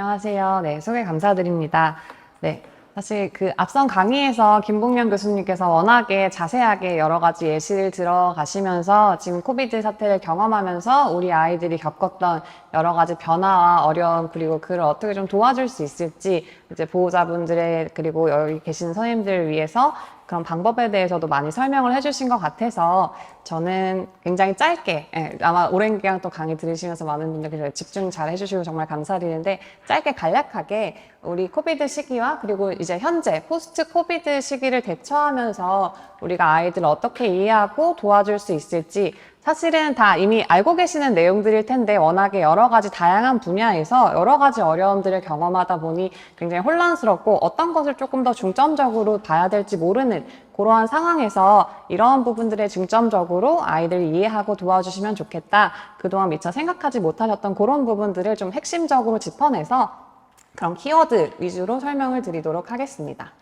안녕하세요. 네, 소개 감사드립니다. 네, 사실 그 앞선 강의에서 김봉명 교수님께서 워낙에 자세하게 여러 가지 예시를 들어가시면서 지금 코비드 사태를 경험하면서 우리 아이들이 겪었던 여러 가지 변화와 어려움, 그리고 그를 어떻게 좀 도와줄 수 있을지 이제 보호자분들의, 그리고 여기 계신 선생님들을 위해서 그런 방법에 대해서도 많이 설명을 해주신 것 같아서 저는 굉장히 짧게, 아마 오랜 기간 또 강의 들으시면서 많은 분들이 집중 잘 해주시고 정말 감사드리는데, 짧게 간략하게 우리 코비드 시기와 그리고 이제 현재 포스트 코비드 시기를 대처하면서 우리가 아이들을 어떻게 이해하고 도와줄 수 있을지, 사실은 다 이미 알고 계시는 내용들일 텐데 워낙에 여러 가지 다양한 분야에서 여러 가지 어려움들을 경험하다 보니 굉장히 혼란스럽고 어떤 것을 조금 더 중점적으로 봐야 될지 모르는 그러한 상황에서 이러한 부분들을 중점적으로 아이들 이해하고 도와주시면 좋겠다. 그동안 미처 생각하지 못하셨던 그런 부분들을 좀 핵심적으로 짚어내서 그런 키워드 위주로 설명을 드리도록 하겠습니다.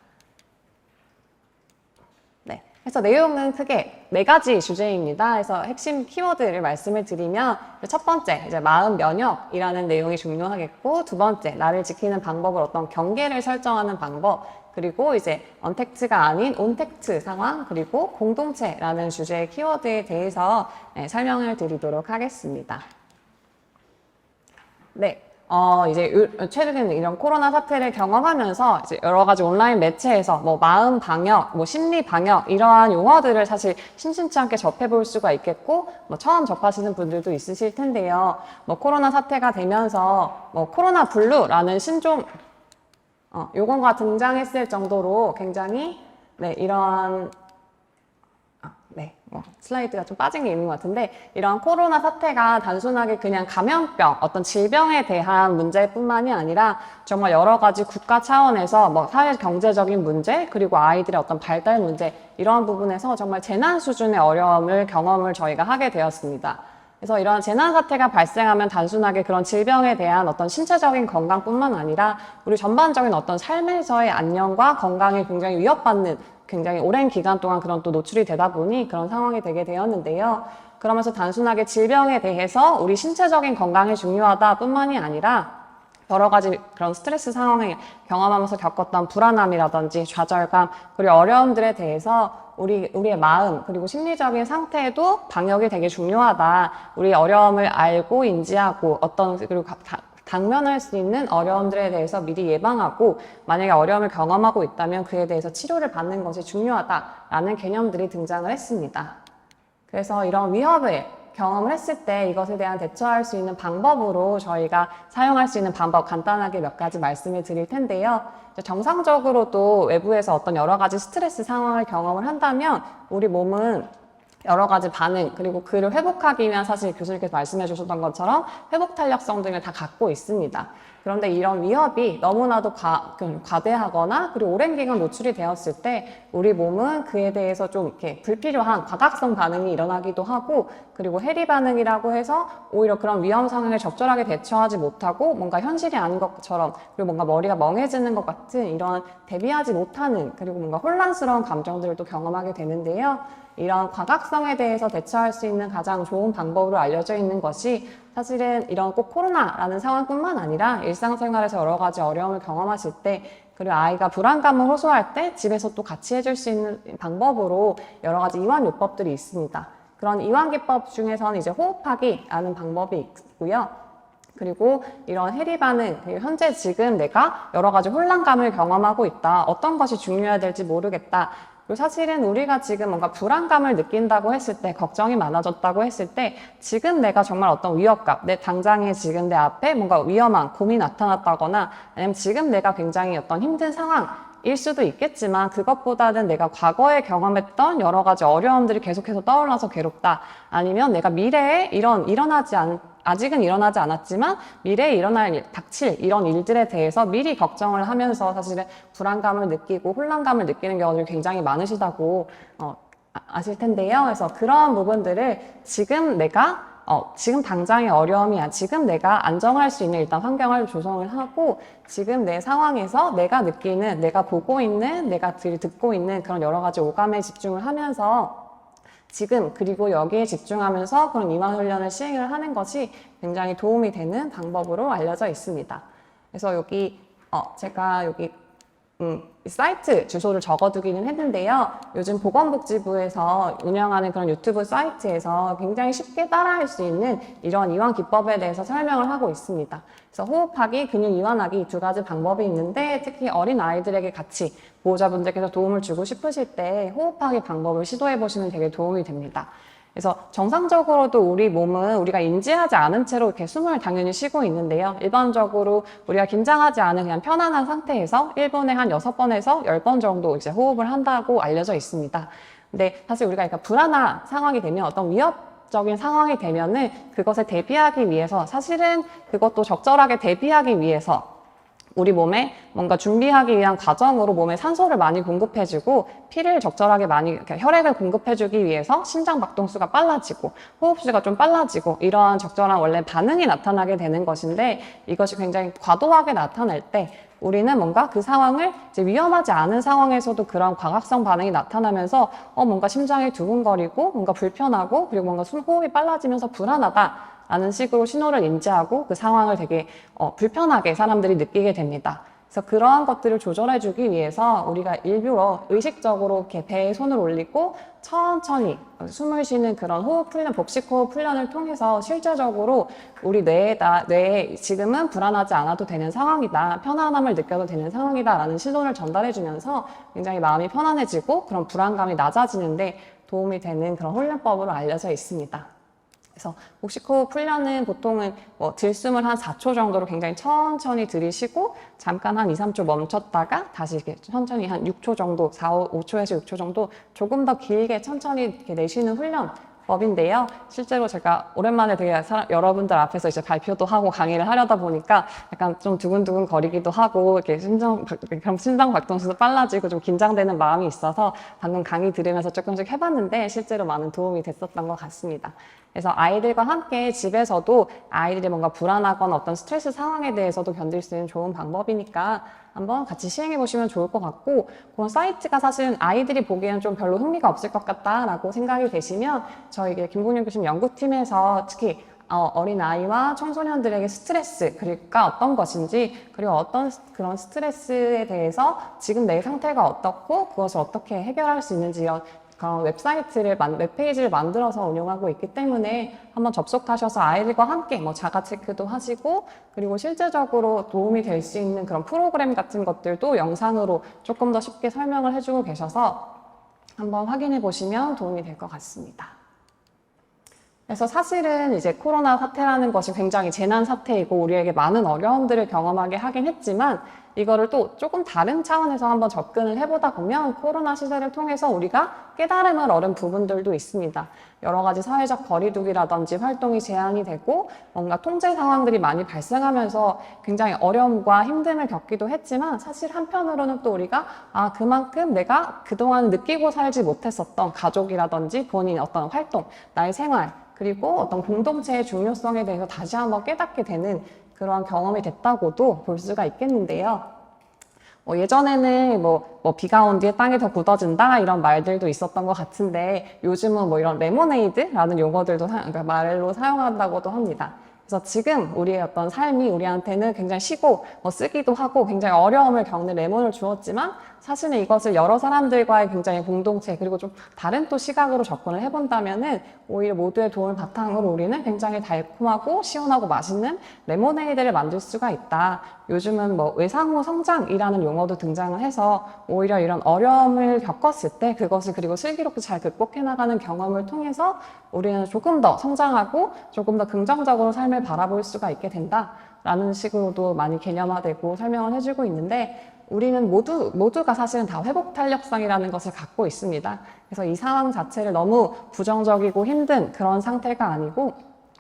그래서 내용은 크게 4가지 주제입니다. 그래서 핵심 키워드를 말씀을 드리면 첫 번째, 이제 마음 면역이라는 내용이 중요하겠고, 두 번째, 나를 지키는 방법을 어떤 경계를 설정하는 방법, 그리고 이제 언택트가 아닌 온택트 상황, 그리고 공동체라는 주제의 키워드에 대해서 설명을 드리도록 하겠습니다. 네. 이제 최근에 이런 코로나 사태를 경험하면서 이제 여러 가지 온라인 매체에서 뭐 마음 방역, 뭐 심리 방역 이러한 용어들을 사실 심심치 않게 접해볼 수가 있겠고, 뭐 처음 접하시는 분들도 있으실 텐데요. 뭐 코로나 사태가 되면서 뭐 코로나 블루라는 신종 요거가 등장했을 정도로 굉장히 이러한 슬라이드가 좀 빠진 게 있는 것 같은데, 이런 코로나 사태가 단순하게 그냥 감염병, 어떤 질병에 대한 문제뿐만이 아니라 정말 여러 가지 국가 차원에서 뭐 사회 경제적인 문제, 그리고 아이들의 어떤 발달 문제, 이러한 부분에서 정말 재난 수준의 어려움을 경험을 저희가 하게 되었습니다. 그래서 이런 재난 사태가 발생하면 단순하게 그런 질병에 대한 어떤 신체적인 건강뿐만 아니라 우리 전반적인 어떤 삶에서의 안녕과 건강이 굉장히 위협받는, 굉장히 오랜 기간 동안 그런 또 노출이 되다 보니 그런 상황이 되게 되었는데요. 그러면서 단순하게 질병에 대해서 우리 신체적인 건강이 중요하다 뿐만이 아니라 여러 가지 그런 스트레스 상황을 경험하면서 겪었던 불안함이라든지 좌절감, 그리고 어려움들에 대해서 우리의 마음, 그리고 심리적인 상태에도 방역이 되게 중요하다. 우리 어려움을 알고 인지하고 그리고 당면할 수 있는 어려움들에 대해서 미리 예방하고, 만약에 어려움을 경험하고 있다면 그에 대해서 치료를 받는 것이 중요하다라는 개념들이 등장을 했습니다. 그래서 이런 위협을 경험을 했을 때 이것에 대한 대처할 수 있는 방법으로 저희가 사용할 수 있는 방법 간단하게 몇 가지 말씀을 드릴 텐데요. 정상적으로도 외부에서 어떤 여러 가지 스트레스 상황을 경험을 한다면 우리 몸은 여러 가지 반응, 그리고 그를 회복하기 위한, 사실 교수님께서 말씀해 주셨던 것처럼 회복 탄력성 등을 다 갖고 있습니다. 그런데 이런 위협이 너무나도 과대하거나 그리고 오랜 기간 노출이 되었을 때 우리 몸은 그에 대해서 좀 이렇게 불필요한 과각성 반응이 일어나기도 하고, 그리고 해리 반응이라고 해서 오히려 그런 위험 상황에 적절하게 대처하지 못하고 뭔가 현실이 아닌 것처럼, 그리고 뭔가 머리가 멍해지는 것 같은 이런 대비하지 못하는, 그리고 뭔가 혼란스러운 감정들을 또 경험하게 되는데요. 이런 과각성에 대해서 대처할 수 있는 가장 좋은 방법으로 알려져 있는 것이, 사실은 이런 꼭 코로나라는 상황뿐만 아니라 일상생활에서 여러 가지 어려움을 경험하실 때, 그리고 아이가 불안감을 호소할 때 집에서 또 같이 해줄 수 있는 방법으로 여러 가지 이완요법들이 있습니다. 그런 이완기법 중에서는 이제 호흡하기라는 방법이 있고요. 그리고 이런 해리 반응, 현재 지금 내가 여러 가지 혼란감을 경험하고 있다. 어떤 것이 중요해야 될지 모르겠다. 그리고 사실은 우리가 지금 뭔가 불안감을 느낀다고 했을 때, 걱정이 많아졌다고 했을 때, 지금 내가 정말 어떤 위협감, 내 당장에 지금 내 앞에 뭔가 위험한 곰이 나타났다거나, 아니면 지금 내가 굉장히 어떤 힘든 상황일 수도 있겠지만, 그것보다는 내가 과거에 경험했던 여러 가지 어려움들이 계속해서 떠올라서 괴롭다. 아니면 내가 미래에 아직은 일어나지 않았지만 미래에 닥칠 이런 일들에 대해서 미리 걱정을 하면서 사실은 불안감을 느끼고 혼란감을 느끼는 경우들이 굉장히 많으시다고 아실 텐데요. 그래서 그런 부분들을 지금 당장의 어려움이야. 지금 내가 안정할 수 있는 일단 환경을 조성을 하고, 지금 내 상황에서 내가 느끼는, 내가 보고 있는, 내가 듣고 있는 그런 여러 가지 오감에 집중을 하면서 지금, 그리고 여기에 집중하면서 그런 이완 훈련을 시행을 하는 것이 굉장히 도움이 되는 방법으로 알려져 있습니다. 그래서 여기 제가 여기 사이트 주소를 적어두기는 했는데요. 요즘 보건복지부에서 운영하는 그런 유튜브 사이트에서 굉장히 쉽게 따라할 수 있는 이런 이완 기법에 대해서 설명을 하고 있습니다. 그래서 호흡하기, 근육 이완하기 이 두 가지 방법이 있는데 특히 어린 아이들에게 같이 보호자분들께서 도움을 주고 싶으실 때 호흡하기 방법을 시도해 보시면 되게 도움이 됩니다. 그래서 정상적으로도 우리 몸은 우리가 인지하지 않은 채로 이렇게 숨을 당연히 쉬고 있는데요. 일반적으로 우리가 긴장하지 않은 그냥 편안한 상태에서 1분에 한 6번에서 10번 정도 이제 호흡을 한다고 알려져 있습니다. 근데 사실 우리가 그러니까 불안한 상황이 되면 어떤 위협적인 상황이 되면은 그것에 대비하기 위해서 사실은 그것도 적절하게 대비하기 위해서 우리 몸에 뭔가 준비하기 위한 과정으로 몸에 산소를 많이 공급해주고 피를 적절하게 많이 혈액을 공급해주기 위해서 심장 박동수가 빨라지고 호흡수가 좀 빨라지고 이러한 적절한 원래 반응이 나타나게 되는 것인데 이것이 굉장히 과도하게 나타날 때 우리는 뭔가 그 상황을 이제 위험하지 않은 상황에서도 그런 과각성 반응이 나타나면서 뭔가 심장이 두근거리고 뭔가 불편하고 그리고 뭔가 호흡이 빨라지면서 불안하다 라는 식으로 신호를 인지하고 그 상황을 되게 불편하게 사람들이 느끼게 됩니다. 그래서 그러한 것들을 조절해주기 위해서 우리가 일부러 의식적으로 이렇게 배에 손을 올리고 천천히 숨을 쉬는 그런 호흡 훈련, 복식 호흡 훈련을 통해서 실제적으로 우리 뇌에 지금은 불안하지 않아도 되는 상황이다, 편안함을 느껴도 되는 상황이다 라는 신호를 전달해주면서 굉장히 마음이 편안해지고 그런 불안감이 낮아지는데 도움이 되는 그런 훈련법으로 알려져 있습니다. 그래서 복식호흡 훈련은 보통은 들숨을 한 4초 정도로 굉장히 천천히 들이쉬고 잠깐 한 2, 3초 멈췄다가 다시 이렇게 천천히 한 6초 정도, 5초에서 6초 정도 조금 더 길게 천천히 이렇게 내쉬는 훈련법인데요. 실제로 제가 오랜만에 되게 여러분들 앞에서 이제 발표도 하고 강의를 하려다 보니까 약간 좀 두근두근 거리기도 하고 이렇게 심장 박동수도 빨라지고 좀 긴장되는 마음이 있어서 방금 강의 들으면서 조금씩 해봤는데 실제로 많은 도움이 됐었던 것 같습니다. 그래서 아이들과 함께 집에서도 아이들이 뭔가 불안하거나 어떤 스트레스 상황에 대해서도 견딜 수 있는 좋은 방법이니까 한번 같이 시행해 보시면 좋을 것 같고 그런 사이트가 사실은 아이들이 보기에는 좀 별로 흥미가 없을 것 같다라고 생각이 되시면 저희 김봉윤 교수님 연구팀에서 특히 어린아이와 청소년들에게 스트레스가 어떤 것인지 그리고 어떤 그런 스트레스에 대해서 지금 내 상태가 어떻고 그것을 어떻게 해결할 수 있는지 그런 웹페이지를 만들어서 운영하고 있기 때문에 한번 접속하셔서 아이들과 함께 자가 체크도 하시고 그리고 실제적으로 도움이 될 수 있는 그런 프로그램 같은 것들도 영상으로 조금 더 쉽게 설명을 해주고 계셔서 한번 확인해 보시면 도움이 될 것 같습니다. 그래서 사실은 이제 코로나 사태라는 것이 굉장히 재난 사태이고 우리에게 많은 어려움들을 경험하게 하긴 했지만 이거를 또 조금 다른 차원에서 한번 접근을 해보다 보면 코로나 시대를 통해서 우리가 깨달음을 얻은 부분들도 있습니다. 여러 가지 사회적 거리두기라든지 활동이 제한이 되고 뭔가 통제 상황들이 많이 발생하면서 굉장히 어려움과 힘듦을 겪기도 했지만 사실 한편으로는 또 우리가 그만큼 내가 그동안 느끼고 살지 못했었던 가족이라든지 본인 어떤 활동, 나의 생활 그리고 어떤 공동체의 중요성에 대해서 다시 한번 깨닫게 되는 그러한 경험이 됐다고도 볼 수가 있겠는데요. 예전에는 비가 온 뒤에 땅이 더 굳어진다 이런 말들도 있었던 것 같은데 요즘은 이런 레모네이드라는 용어들도 그러니까 말로 사용한다고도 합니다. 그래서 지금 우리의 어떤 삶이 우리한테는 굉장히 쉬고 쓰기도 하고 굉장히 어려움을 겪는 레몬을 주었지만 사실은 이것을 여러 사람들과의 굉장히 공동체 그리고 좀 다른 또 시각으로 접근을 해본다면은 오히려 모두의 도움을 바탕으로 우리는 굉장히 달콤하고 시원하고 맛있는 레모네이드를 만들 수가 있다. 요즘은 외상후 성장이라는 용어도 등장을 해서 오히려 이런 어려움을 겪었을 때 그것을 그리고 슬기롭게 잘 극복해 나가는 경험을 통해서 우리는 조금 더 성장하고 조금 더 긍정적으로 삶을 바라볼 수가 있게 된다라는 식으로도 많이 개념화되고 설명을 해주고 있는데 우리는 모두가 사실은 다 회복 탄력성이라는 것을 갖고 있습니다. 그래서 이 상황 자체를 너무 부정적이고 힘든 그런 상태가 아니고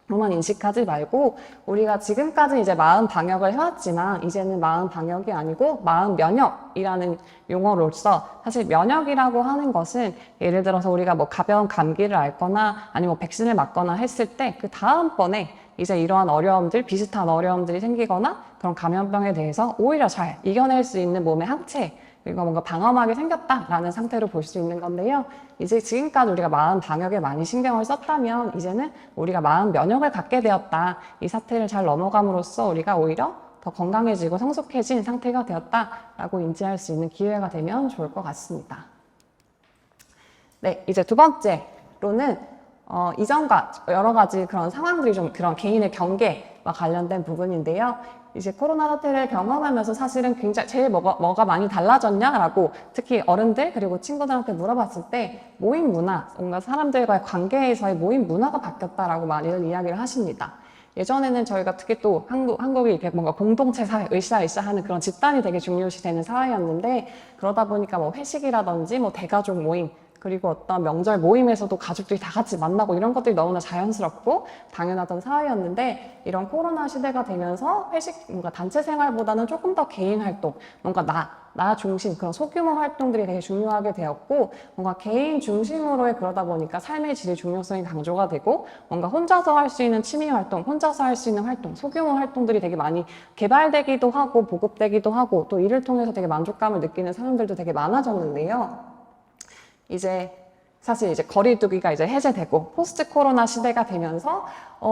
로만 인식하지 말고 우리가 지금까지 이제 마음 방역을 해왔지만 이제는 마음 방역이 아니고 마음 면역이라는 용어로서 사실 면역이라고 하는 것은 예를 들어서 우리가 가벼운 감기를 앓거나 아니면 백신을 맞거나 했을 때 그 다음번에 이제 이러한 어려움들, 비슷한 어려움들이 생기거나 그런 감염병에 대해서 오히려 잘 이겨낼 수 있는 몸의 항체 그리고 뭔가 방어막이 생겼다라는 상태로 볼 수 있는 건데요. 이제 지금까지 우리가 마음 방역에 많이 신경을 썼다면 이제는 우리가 마음 면역을 갖게 되었다. 이 사태를 잘 넘어감으로써 우리가 오히려 더 건강해지고 성숙해진 상태가 되었다라고 인지할 수 있는 기회가 되면 좋을 것 같습니다. 네, 이제 두 번째로는 이전과 여러 가지 그런 상황들이 좀 그런 개인의 경계와 관련된 부분인데요. 이제 코로나 사태를 경험하면서 사실은 굉장히 제일 뭐가 많이 달라졌냐라고 특히 어른들 그리고 친구들한테 물어봤을 때 모임 문화, 뭔가 사람들과의 관계에서의 모임 문화가 바뀌었다라고 많이들 이야기를 하십니다. 예전에는 저희가 특히 또 한국이 이렇게 뭔가 공동체 사회, 으쌰으쌰 하는 그런 집단이 되게 중요시 되는 사회였는데 그러다 보니까 뭐 회식이라든지 뭐 대가족 모임 그리고 어떤 명절 모임에서도 가족들이 다 같이 만나고 이런 것들이 너무나 자연스럽고 당연하던 사회였는데 이런 코로나 시대가 되면서 회식, 뭔가 단체 생활보다는 조금 더 개인 활동, 뭔가 나 중심, 그런 소규모 활동들이 되게 중요하게 되었고 뭔가 개인 중심으로의 그러다 보니까 삶의 질의 중요성이 강조가 되고 뭔가 혼자서 할 수 있는 취미 활동, 혼자서 할 수 있는 활동, 소규모 활동들이 되게 많이 개발되기도 하고 보급되기도 하고 또 이를 통해서 되게 만족감을 느끼는 사람들도 되게 많아졌는데요. 이제 사실 이제 거리두기가 이제 해제되고 포스트 코로나 시대가 되면서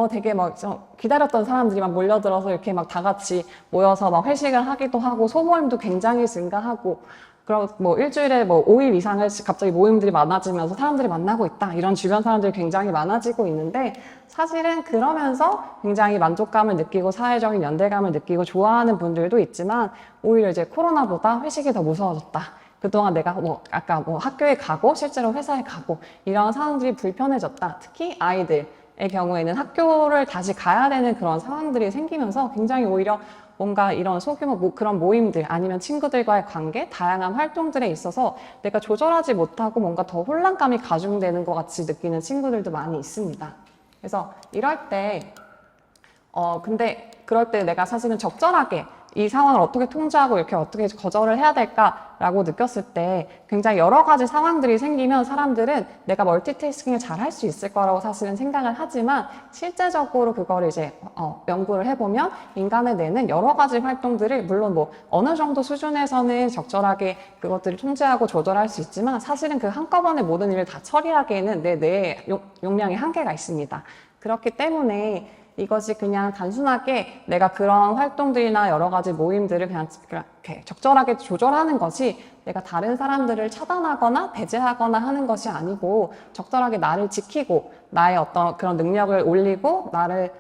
되게 막 기다렸던 사람들이 막 몰려들어서 이렇게 막 다 같이 모여서 막 회식을 하기도 하고 소모임도 굉장히 증가하고 그리고 뭐 일주일에 뭐 5일 이상을 갑자기 모임들이 많아지면서 사람들이 만나고 있다 이런 주변 사람들이 굉장히 많아지고 있는데 사실은 그러면서 굉장히 만족감을 느끼고 사회적인 연대감을 느끼고 좋아하는 분들도 있지만 오히려 이제 코로나보다 회식이 더 무서워졌다. 그동안 내가 아까 학교에 가고 실제로 회사에 가고 이런 상황들이 불편해졌다. 특히 아이들의 경우에는 학교를 다시 가야 되는 그런 상황들이 생기면서 굉장히 오히려 뭔가 이런 소규모 그런 모임들 아니면 친구들과의 관계, 다양한 활동들에 있어서 내가 조절하지 못하고 뭔가 더 혼란감이 가중되는 것 같이 느끼는 친구들도 많이 있습니다. 그래서 이럴 때 근데 그럴 때 내가 사실은 적절하게 이 상황을 어떻게 통제하고 이렇게 어떻게 거절을 해야 될까라고 느꼈을 때 굉장히 여러 가지 상황들이 생기면 사람들은 내가 멀티태스킹을 잘 할 수 있을 거라고 사실은 생각을 하지만 실제적으로 그거를 이제 연구를 해보면 인간의 뇌는 여러 가지 활동들을 물론 뭐 어느 정도 수준에서는 적절하게 그것들을 통제하고 조절할 수 있지만 사실은 그 한꺼번에 모든 일을 다 처리하기에는 내 뇌의 용량이 한계가 있습니다. 그렇기 때문에 이것이 그냥 단순하게 내가 그런 활동들이나 여러 가지 모임들을 그냥 이렇게 적절하게 조절하는 것이 내가 다른 사람들을 차단하거나 배제하거나 하는 것이 아니고 적절하게 나를 지키고 나의 어떤 그런 능력을 올리고 나를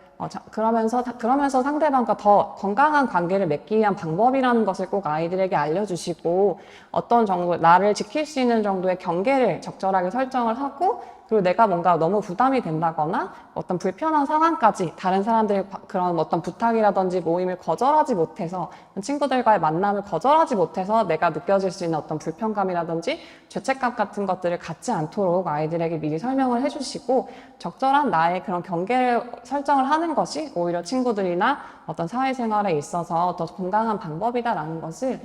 그러면서 상대방과 더 건강한 관계를 맺기 위한 방법이라는 것을 꼭 아이들에게 알려주시고 어떤 정도 나를 지킬 수 있는 정도의 경계를 적절하게 설정을 하고 그리고 내가 뭔가 너무 부담이 된다거나 어떤 불편한 상황까지 다른 사람들의 그런 어떤 부탁이라든지 모임을 거절하지 못해서 친구들과의 만남을 거절하지 못해서 내가 느껴질 수 있는 어떤 불편감이라든지 죄책감 같은 것들을 갖지 않도록 아이들에게 미리 설명을 해주시고 적절한 나의 그런 경계를 설정을 하는 것이 오히려 친구들이나 어떤 사회생활에 있어서 더 건강한 방법이다라는 것을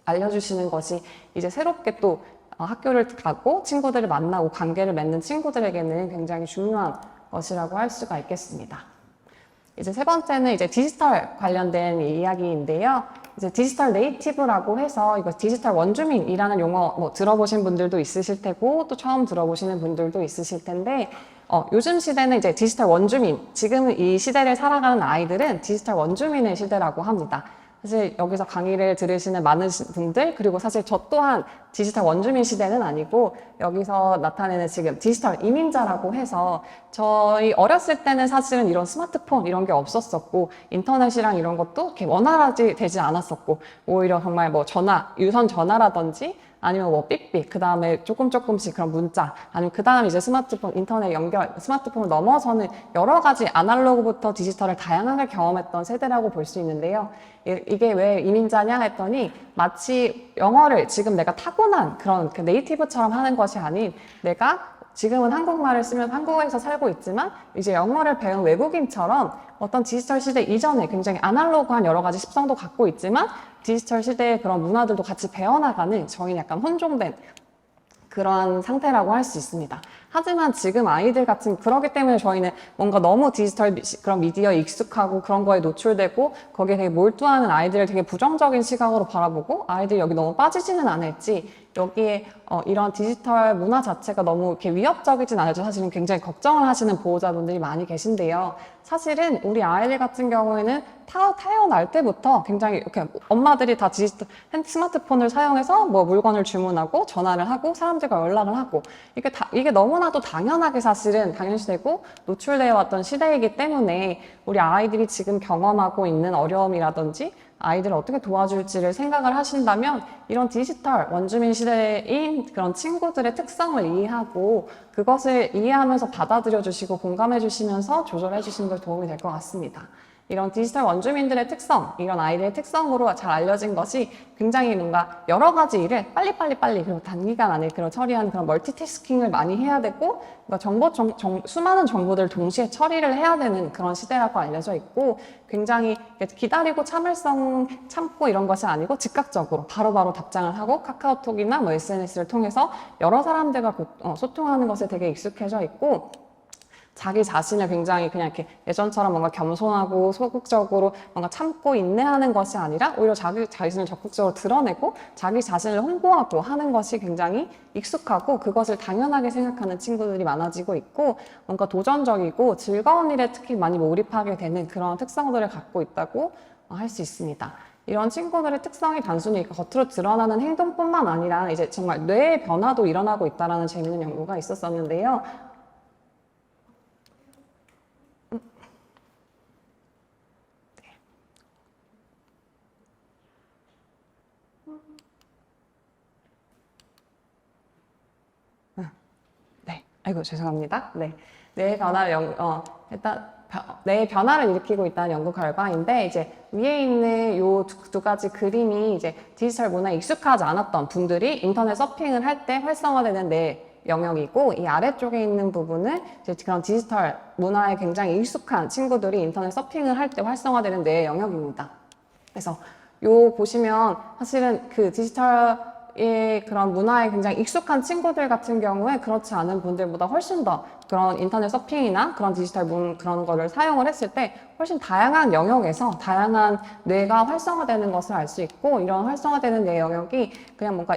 알려주시는 것이 이제 새롭게 또 학교를 가고 친구들을 만나고 관계를 맺는 친구들에게는 굉장히 중요한 것이라고 할 수가 있겠습니다. 이제 세 번째는 이제 디지털 관련된 이야기인데요. 이제 디지털 네이티브라고 해서 이거 디지털 원주민이라는 용어 뭐 들어보신 분들도 있으실 테고 또 처음 들어보시는 분들도 있으실 텐데 요즘 시대는 이제 디지털 원주민, 지금 이 시대를 살아가는 아이들은 디지털 원주민의 시대라고 합니다. 사실 여기서 강의를 들으시는 많은 분들 그리고 사실 저 또한 디지털 원주민 시대는 아니고 여기서 나타내는 지금 디지털 이민자라고 해서 저희 어렸을 때는 사실은 이런 스마트폰 이런 게 없었었고 인터넷이랑 이런 것도 이렇게 원활하지 되지 않았었고 오히려 정말 뭐 유선 전화라든지 아니면 뭐 삑삑, 그 다음에 조금씩 그런 문자, 아니면 그 다음에 이제 스마트폰, 인터넷 연결, 스마트폰을 넘어서는 여러 가지 아날로그부터 디지털을 다양하게 경험했던 세대라고 볼 수 있는데요. 이게 왜 이민자냐 했더니 마치 영어를 지금 내가 타고난 그런 그 네이티브처럼 하는 것이 아닌 내가 지금은 한국말을 쓰면서 한국에서 살고 있지만 이제 영어를 배운 외국인처럼 어떤 디지털 시대 이전에 굉장히 아날로그한 여러 가지 습성도 갖고 있지만 디지털 시대의 그런 문화들도 같이 배워나가는 저희는 약간 혼종된 그런 상태라고 할 수 있습니다. 하지만 지금 아이들 같은 그러기 때문에 저희는 뭔가 너무 디지털 그런 미디어에 익숙하고 그런 거에 노출되고 거기에 되게 몰두하는 아이들을 되게 부정적인 시각으로 바라보고 아이들이 여기 너무 빠지지는 않을지 여기에 이런 디지털 문화 자체가 너무 이렇게 위협적이진 않아도 사실은 굉장히 걱정을 하시는 보호자분들이 많이 계신데요. 사실은 우리 아이들 같은 경우에는 태어날 때부터 굉장히 이렇게 엄마들이 다 디지털 스마트폰을 사용해서 뭐 물건을 주문하고 전화를 하고 사람들과 연락을 하고 이게 너무나도 당연하게 사실은 당연시되고 노출되어 왔던 시대이기 때문에 우리 아이들이 지금 경험하고 있는 어려움이라든지 아이들을 어떻게 도와줄지를 생각을 하신다면 이런 디지털 원주민 시대인 그런 친구들의 특성을 이해하고 그것을 이해하면서 받아들여 주시고 공감해 주시면서 조절해 주시는 걸 도움이 될 것 같습니다. 이런 디지털 원주민들의 특성, 이런 아이들의 특성으로 잘 알려진 것이 굉장히 뭔가 여러 가지 일을 빨리 그리고 단기간 안에 처리하는 그런 멀티태스킹을 많이 해야 되고 수많은 정보들을 동시에 처리를 해야 되는 그런 시대라고 알려져 있고 굉장히 기다리고 참고 이런 것이 아니고 즉각적으로 바로바로 답장을 하고 카카오톡이나 뭐 SNS를 통해서 여러 사람들과 소통하는 것에 되게 익숙해져 있고 자기 자신을 굉장히 그냥 이렇게 예전처럼 뭔가 겸손하고 소극적으로 뭔가 참고 인내하는 것이 아니라 오히려 자기 자신을 적극적으로 드러내고 자기 자신을 홍보하고 하는 것이 굉장히 익숙하고 그것을 당연하게 생각하는 친구들이 많아지고 있고 뭔가 도전적이고 즐거운 일에 특히 많이 몰입하게 되는 그런 특성들을 갖고 있다고 할 수 있습니다. 이런 친구들의 특성이 단순히 겉으로 드러나는 행동뿐만 아니라 이제 정말 뇌의 변화도 일어나고 있다는 재미있는 연구가 있었었는데요. 네, 아이고 죄송합니다. 네, 뇌의 변화를 뇌의 변화를 일으키고 있다는 연구 결과인데 이제 위에 있는 요 두 가지 그림이 이제 디지털 문화에 익숙하지 않았던 분들이 인터넷 서핑을 할 때 활성화되는 뇌 영역이고 이 아래쪽에 있는 부분은 이제 그런 디지털 문화에 굉장히 익숙한 친구들이 인터넷 서핑을 할 때 활성화되는 뇌 영역입니다. 그래서 요 보시면 사실은 그 디지털의 그런 문화에 굉장히 익숙한 친구들 같은 경우에 그렇지 않은 분들보다 훨씬 더 그런 인터넷 서핑이나 그런 디지털 그런 거를 사용을 했을 때 훨씬 다양한 영역에서 다양한 뇌가 활성화되는 것을 알 수 있고 이런 활성화되는 뇌 영역이 그냥 뭔가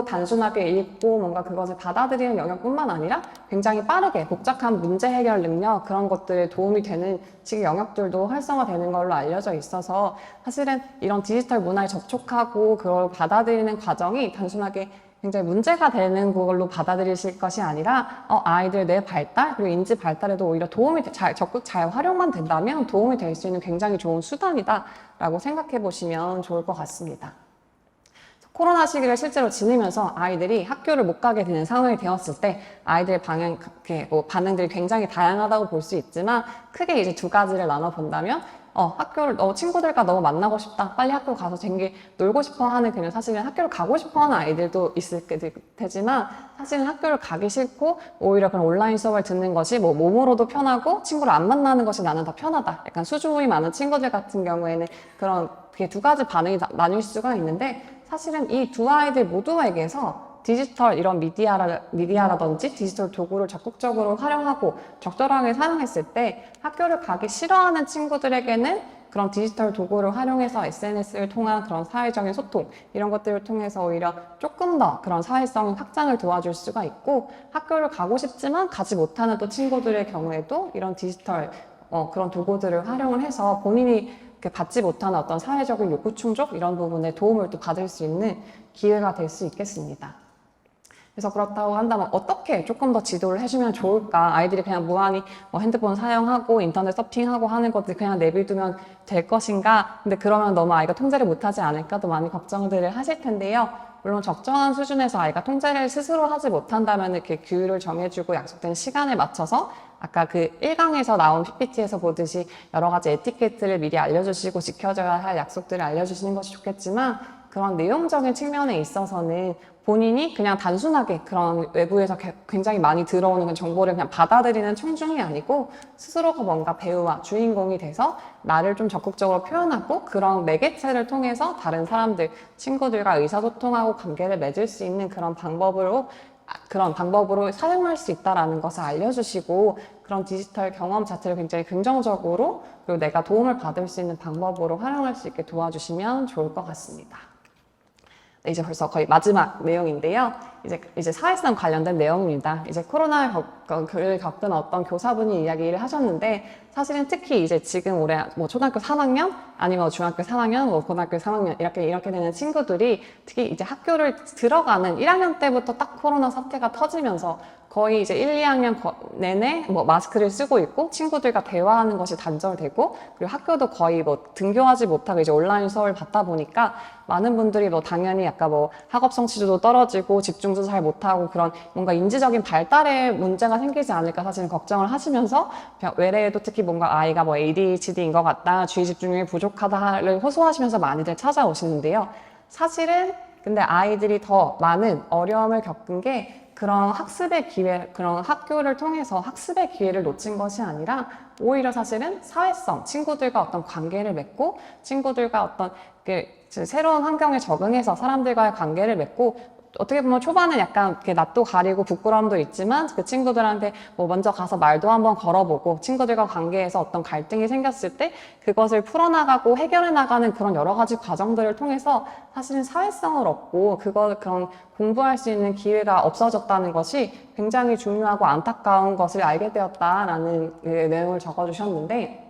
단순하게 읽고 뭔가 그것을 받아들이는 영역뿐만 아니라 굉장히 빠르게 복잡한 문제 해결 능력 그런 것들에 도움이 되는 식의 영역들도 활성화되는 걸로 알려져 있어서 사실은 이런 디지털 문화에 접촉하고 그걸 받아들이는 과정이 단순하게 굉장히 문제가 되는 걸로 받아들이실 것이 아니라 아이들 뇌 발달 그리고 인지 발달에도 오히려 적극 잘 활용만 된다면 도움이 될 수 있는 굉장히 좋은 수단이다 라고 생각해 보시면 좋을 것 같습니다. 코로나 시기를 실제로 지내면서 아이들이 학교를 못 가게 되는 상황이 되었을 때 아이들의 반응들이 굉장히 다양하다고 볼 수 있지만 크게 이제 두 가지를 나눠 본다면 친구들과 너무 만나고 싶다. 빨리 학교 가서 재밌게 놀고 싶어 하는 그냥 사실은 학교를 가고 싶어 하는 아이들도 있을 테지만 사실은 학교를 가기 싫고 오히려 그런 온라인 수업을 듣는 것이 몸으로도 편하고 친구를 안 만나는 것이 나는 더 편하다. 약간 수줍음이 많은 친구들 같은 경우에는 그게 두 가지 반응이 나뉠 수가 있는데 사실은 이 두 아이들 모두에게서 디지털 이런 미디어라든지 디지털 도구를 적극적으로 활용하고 적절하게 사용했을 때 학교를 가기 싫어하는 친구들에게는 그런 디지털 도구를 활용해서 SNS를 통한 그런 사회적인 소통 이런 것들을 통해서 오히려 조금 더 그런 사회성 확장을 도와줄 수가 있고 학교를 가고 싶지만 가지 못하는 또 친구들의 경우에도 이런 디지털 그런 도구들을 활용을 해서 본인이 받지 못하는 어떤 사회적인 욕구 충족 이런 부분에 도움을 또 받을 수 있는 기회가 될 수 있겠습니다. 그래서 그렇다고 한다면 어떻게 조금 더 지도를 해주면 좋을까? 아이들이 그냥 무한히 핸드폰 사용하고 인터넷 서핑하고 하는 것들 그냥 내비두면 될 것인가? 근데 그러면 너무 아이가 통제를 못하지 않을까? 도 많이 걱정들을 하실 텐데요. 물론 적정한 수준에서 아이가 통제를 스스로 하지 못한다면 이렇게 규율을 정해주고 약속된 시간에 맞춰서 아까 그 1강에서 나온 PPT에서 보듯이 여러 가지 에티켓들을 미리 알려주시고 지켜져야 할 약속들을 알려주시는 것이 좋겠지만 그런 내용적인 측면에 있어서는 본인이 그냥 단순하게 그런 외부에서 굉장히 많이 들어오는 정보를 그냥 받아들이는 청중이 아니고 스스로가 뭔가 배우와 주인공이 돼서 나를 좀 적극적으로 표현하고 그런 매개체를 통해서 다른 사람들, 친구들과 의사소통하고 관계를 맺을 수 있는 그런 방법으로 사용할 수 있다는 것을 알려주시고 그런 디지털 경험 자체를 굉장히 긍정적으로 그리고 내가 도움을 받을 수 있는 방법으로 활용할 수 있게 도와주시면 좋을 것 같습니다. 네, 이제 벌써 거의 마지막 내용인데요. 이제 사회성 관련된 내용입니다. 이제 코로나를 겪은 어떤 교사분이 이야기를 하셨는데, 사실은 특히 이제 지금 올해 뭐 초등학교 3학년, 아니면 뭐 중학교 3학년, 뭐 고등학교 3학년, 이렇게 되는 친구들이 특히 이제 학교를 들어가는 1학년 때부터 딱 코로나 사태가 터지면서 거의 이제 1, 2학년 내내 뭐 마스크를 쓰고 있고 친구들과 대화하는 것이 단절되고, 그리고 학교도 거의 뭐 등교하지 못하고 이제 온라인 수업을 받다 보니까 많은 분들이 뭐 당연히 약간 뭐 학업 성취도도 떨어지고 집중도 잘 못하고 그런 뭔가 인지적인 발달에 문제가 생기지 않을까 사실은 걱정을 하시면서, 외래에도 특히 뭔가 아이가 뭐 ADHD인 것 같다, 주의 집중력이 부족하다를 호소하시면서 많이들 찾아오시는데요. 사실은 근데 아이들이 더 많은 어려움을 겪은 게 그런 학습의 기회, 그런 학교를 통해서 학습의 기회를 놓친 것이 아니라 오히려 사실은 사회성, 친구들과 어떤 관계를 맺고 친구들과 어떤 새로운 환경에 적응해서 사람들과의 관계를 맺고, 어떻게 보면 초반은 약간 이렇게 낯도 가리고 부끄러움도 있지만 그 친구들한테 뭐 먼저 가서 말도 한번 걸어보고 친구들과 관계에서 어떤 갈등이 생겼을 때 그것을 풀어나가고 해결해 나가는 그런 여러 가지 과정들을 통해서 사실은 사회성을 얻고 그런 공부할 수 있는 기회가 없어졌다는 것이 굉장히 중요하고 안타까운 것을 알게 되었다라는 내용을 적어주셨는데,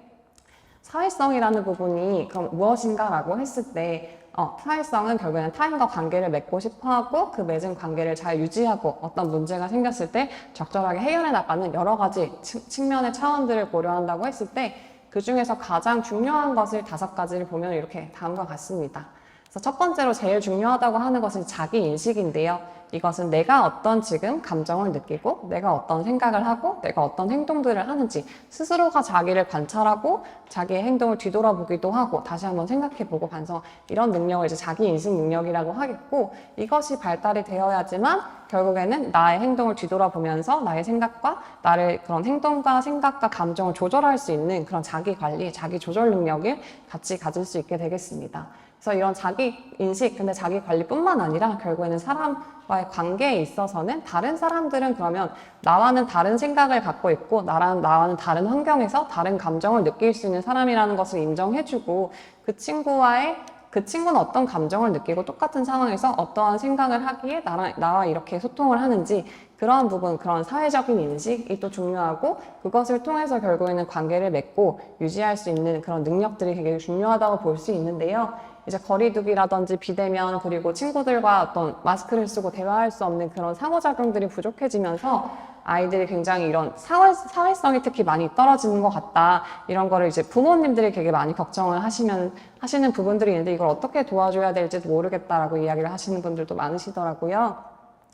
사회성이라는 부분이 그럼 무엇인가라고 했을 때 사회성은 결국에는 타인과 관계를 맺고 싶어하고 그 맺은 관계를 잘 유지하고 어떤 문제가 생겼을 때 적절하게 해결해 나가는 여러 가지 측면의 차원들을 고려한다고 했을 때 그 중에서 가장 중요한 것을 5가지를 보면 이렇게 다음과 같습니다. 그래서 첫 번째로 제일 중요하다고 하는 것은 자기 인식인데요. 이것은 내가 어떤 지금 감정을 느끼고 내가 어떤 생각을 하고 내가 어떤 행동들을 하는지 스스로가 자기를 관찰하고 자기의 행동을 뒤돌아보기도 하고 다시 한번 생각해보고 반성, 이런 능력을 이제 자기 인식 능력이라고 하겠고, 이것이 발달이 되어야지만 결국에는 나의 행동을 뒤돌아보면서 나의 생각과 나를 그런 행동과 생각과 감정을 조절할 수 있는 그런 자기 관리, 자기 조절 능력을 같이 가질 수 있게 되겠습니다. 그래서 이런 자기 인식, 근데 자기 관리뿐만 아니라 결국에는 사람과의 관계에 있어서는 다른 사람들은 그러면 나와는 다른 생각을 갖고 있고 나와는 다른 환경에서 다른 감정을 느낄 수 있는 사람이라는 것을 인정해주고, 그 친구는 어떤 감정을 느끼고 똑같은 상황에서 어떠한 생각을 하기에 나와 이렇게 소통을 하는지, 그런 부분, 그런 사회적인 인식이 또 중요하고, 그것을 통해서 결국에는 관계를 맺고 유지할 수 있는 그런 능력들이 되게 중요하다고 볼 수 있는데요. 이제 거리두기라든지 비대면, 그리고 친구들과 어떤 마스크를 쓰고 대화할 수 없는 그런 상호작용들이 부족해지면서 아이들이 굉장히 이런 사회성이 특히 많이 떨어지는 것 같다, 이런 거를 이제 부모님들이 되게 많이 걱정을 하시는 부분들이 있는데, 이걸 어떻게 도와줘야 될지 모르겠다라고 이야기를 하시는 분들도 많으시더라고요.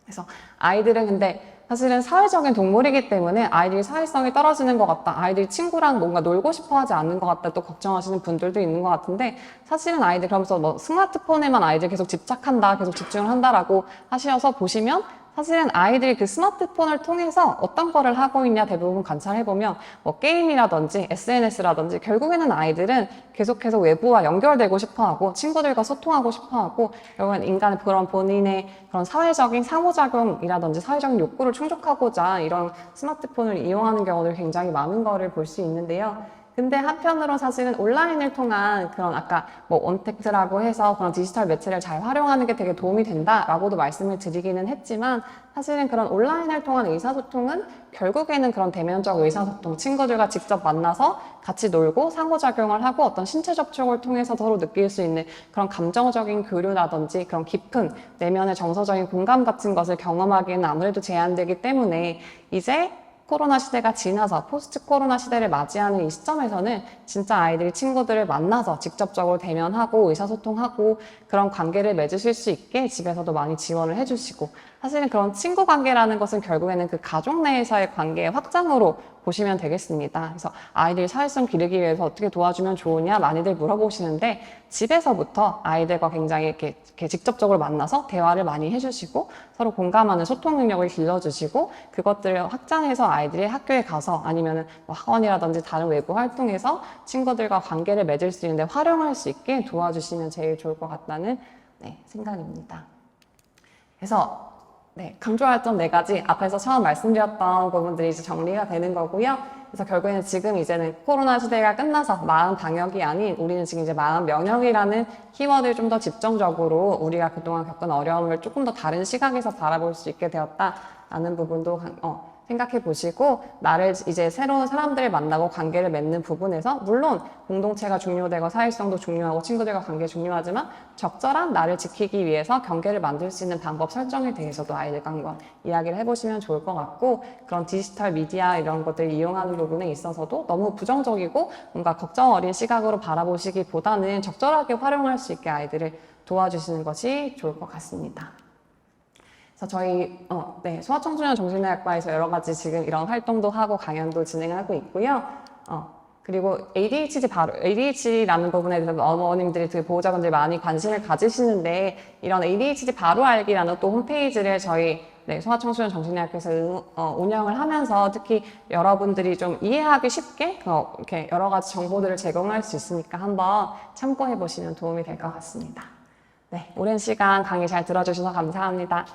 그래서 아이들은 근데 사실은 사회적인 동물이기 때문에 아이들이 사회성이 떨어지는 것 같다, 아이들이 친구랑 뭔가 놀고 싶어 하지 않는 것 같다, 또 걱정하시는 분들도 있는 것 같은데, 사실은 아이들 그러면서 뭐 스마트폰에만 아이들 계속 집착한다, 계속 집중을 한다라고 하셔서 보시면 사실은 아이들이 그 스마트폰을 통해서 어떤 거를 하고 있냐 대부분 관찰해보면 뭐 게임이라든지 SNS라든지 결국에는 아이들은 계속해서 외부와 연결되고 싶어하고 친구들과 소통하고 싶어하고, 결국엔 인간의 그런 본인의 그런 사회적인 상호작용이라든지 사회적인 욕구를 충족하고자 이런 스마트폰을 이용하는 경우들이 굉장히 많은 거를 볼 수 있는데요. 근데 한편으로 사실은 온라인을 통한 그런 아까 뭐 온택트라고 해서 그런 디지털 매체를 잘 활용하는 게 되게 도움이 된다라고도 말씀을 드리기는 했지만, 사실은 그런 온라인을 통한 의사소통은 결국에는 그런 대면적 의사소통, 친구들과 직접 만나서 같이 놀고 상호작용을 하고 어떤 신체 접촉을 통해서 서로 느낄 수 있는 그런 감정적인 교류라든지 그런 깊은 내면의 정서적인 공감 같은 것을 경험하기에는 아무래도 제한되기 때문에, 이제 코로나 시대가 지나서 포스트 코로나 시대를 맞이하는 이 시점에서는 진짜 아이들이 친구들을 만나서 직접적으로 대면하고 의사소통하고 그런 관계를 맺으실 수 있게 집에서도 많이 지원을 해주시고, 사실은 그런 친구 관계라는 것은 결국에는 그 가족 내에서의 관계의 확장으로 보시면 되겠습니다. 그래서 아이들 사회성 기르기 위해서 어떻게 도와주면 좋으냐 많이들 물어보시는데, 집에서부터 아이들과 굉장히 이렇게 직접적으로 만나서 대화를 많이 해주시고 서로 공감하는 소통 능력을 길러주시고, 그것들을 확장해서 아이들이 학교에 가서 아니면 뭐 학원이라든지 다른 외부 활동에서 친구들과 관계를 맺을 수 있는데 활용할 수 있게 도와주시면 제일 좋을 것 같다는 생각입니다. 그래서 강조할 점 4가지, 앞에서 처음 말씀드렸던 부분들이 이제 정리가 되는 거고요. 그래서 결국에는 지금 이제는 코로나 시대가 끝나서 마음 방역이 아닌 우리는 지금 이제 마음 면역이라는 키워드를 좀 더 집중적으로 우리가 그동안 겪은 어려움을 조금 더 다른 시각에서 바라볼 수 있게 되었다라는 부분도 생각해 보시고, 나를 이제 새로운 사람들을 만나고 관계를 맺는 부분에서 물론 공동체가 중요되고 사회성도 중요하고 친구들과 관계 중요하지만 적절한 나를 지키기 위해서 경계를 만들 수 있는 방법 설정에 대해서도 아이들과 한번 이야기를 해보시면 좋을 것 같고, 그런 디지털 미디어 이런 것들 이용하는 부분에 있어서도 너무 부정적이고 뭔가 걱정 어린 시각으로 바라보시기보다는 적절하게 활용할 수 있게 아이들을 도와주시는 것이 좋을 것 같습니다. 그래서 저희 소아청소년 정신의학과에서 여러 가지 지금 이런 활동도 하고 강연도 진행하고 있고요. 그리고 ADHD라는 부분에 대해서 어머님들이, 보호자분들이 많이 관심을 가지시는데, 이런 ADHD 바로 알기라는 또 홈페이지를 저희 소아청소년 정신의학과에서 운영을 하면서 특히 여러분들이 좀 이해하기 쉽게 이렇게 여러 가지 정보들을 제공할 수 있으니까 한번 참고해 보시면 도움이 될 것 같습니다. 네, 오랜 시간 강의 잘 들어주셔서 감사합니다.